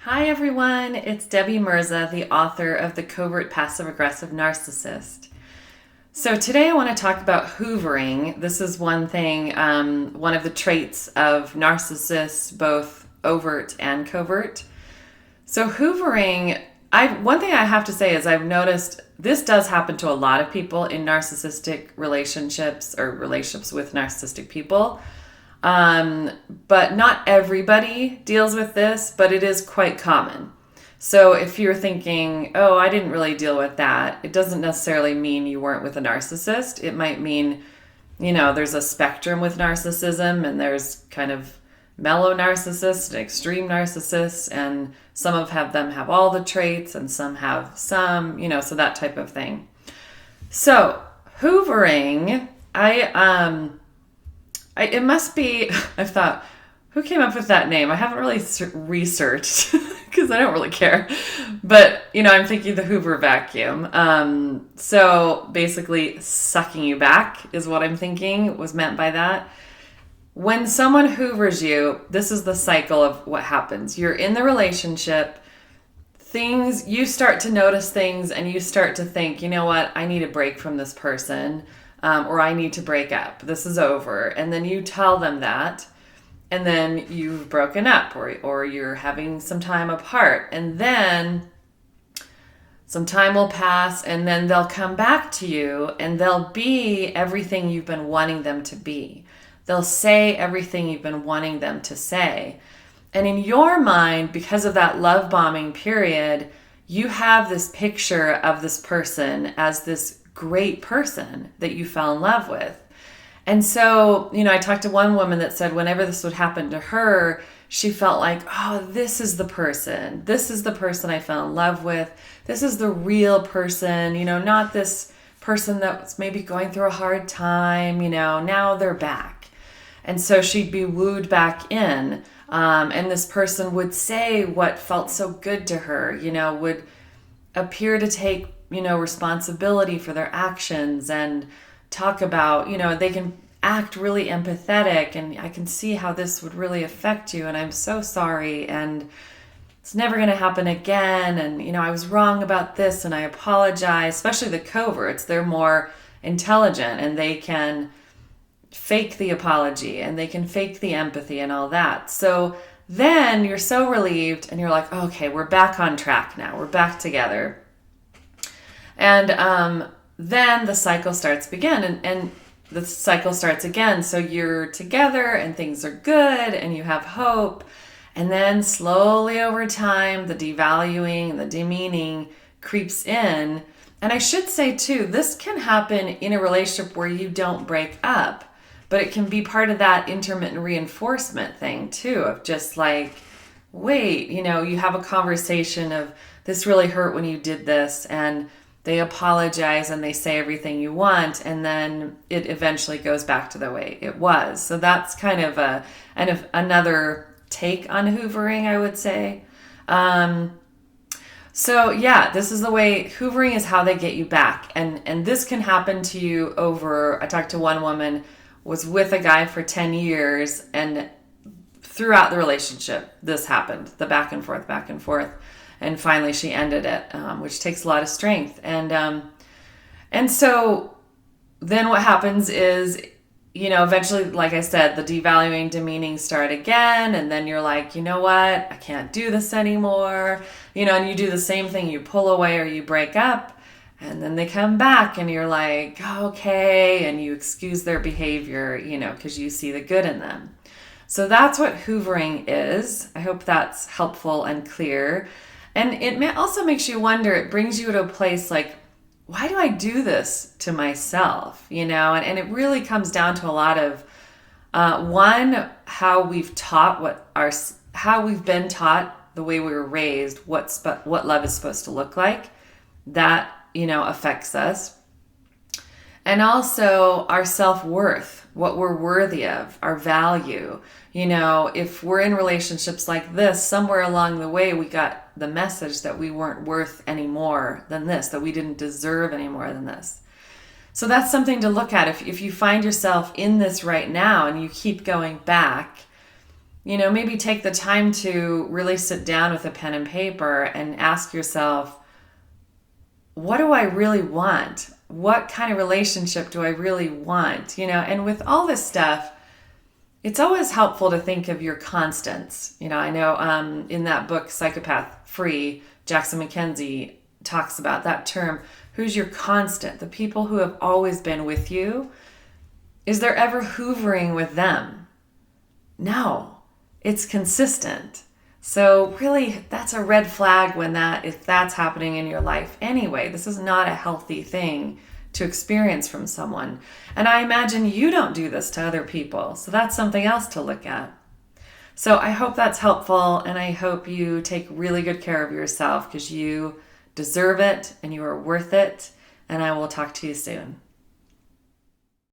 Hi everyone, it's Debbie Mirza, the author of The Covert Passive Aggressive Narcissist. So today I want to talk about hoovering. This is one thing, one of the traits of narcissists, both overt and covert. So hoovering, one thing I have to say is I've noticed this does happen to a lot of people in narcissistic relationships or relationships with narcissistic people. But not everybody deals with this, but it is quite common. So if you're thinking, oh, I didn't really deal with that, it doesn't necessarily mean you weren't with a narcissist. It might mean, there's a spectrum with narcissism, and there's kind of mellow narcissists and extreme narcissists, and some of them have all the traits and some have some, so that type of thing. So hoovering, it must be, I've thought, who came up with that name? I haven't really researched because I don't really care. But, I'm thinking the Hoover vacuum. So basically sucking you back is what I'm thinking was meant by that. When someone hoovers you, this is the cycle of what happens. You're in the relationship, you start to notice things and you start to think, you know what, I need a break from this person. Or I need to break up. This is over. And then you tell them that. And then you've broken up or you're having some time apart. And then some time will pass and then they'll come back to you and they'll be everything you've been wanting them to be. They'll say everything you've been wanting them to say. And in your mind, because of that love bombing period, you have this picture of this person as this great person that you fell in love with. And so, I talked to one woman that said whenever this would happen to her, she felt like, oh, this is the person. This is the person I fell in love with. This is the real person, not this person that's maybe going through a hard time, now they're back. And so she'd be wooed back in. And this person would say what felt so good to her, would appear to take responsibility for their actions and talk about, they can act really empathetic and I can see how this would really affect you and I'm so sorry and it's never going to happen again and, I was wrong about this and I apologize. Especially the coverts, they're more intelligent and they can fake the apology and they can fake the empathy and all that. So then you're so relieved and you're like, okay, we're back on track now. We're back together. And then the cycle starts again, and the cycle starts again. So you're together and things are good and you have hope. And then slowly over time, the devaluing and the demeaning creeps in. And I should say too, this can happen in a relationship where you don't break up, but it can be part of that intermittent reinforcement thing too, of just like, wait, you have a conversation of this really hurt when you did this and they apologize and they say everything you want, and then it eventually goes back to the way it was. So that's kind of another take on hoovering, I would say. So yeah, this is the way hoovering is how they get you back, and this can happen to you over. I talked to one woman was with a guy for 10 years, and throughout the relationship, this happened, the back and forth. And finally she ended it, which takes a lot of strength. And so then what happens is, eventually, like I said, the devaluing, demeaning start again. And then you're like, you know what? I can't do this anymore. And you do the same thing. You pull away or you break up. And then they come back and you're like, okay. And you excuse their behavior, because you see the good in them. So that's what hoovering is. I hope that's helpful and clear. And it also makes you wonder, it brings you to a place like, why do I do this to myself? And it really comes down to a lot of, one, how we've been taught, the way we were raised, what love is supposed to look like. That, affects us. And also our self-worth, what we're worthy of, our value. If we're in relationships like this, somewhere along the way, we got the message that we weren't worth any more than this, that we didn't deserve any more than this. So that's something to look at. If you find yourself in this right now and you keep going back, maybe take the time to really sit down with a pen and paper and ask yourself, what do I really want? What kind of relationship do I really want? And with all this stuff, it's always helpful to think of your constants. I know in that book, Psychopath Free, Jackson McKenzie talks about that term. Who's your constant? The people who have always been with you. Is there ever hoovering with them? No, it's consistent. So really, that's a red flag if that's happening in your life anyway. This is not a healthy thing to experience from someone. And I imagine you don't do this to other people. So that's something else to look at. So I hope that's helpful, and I hope you take really good care of yourself because you deserve it and you are worth it. And I will talk to you soon.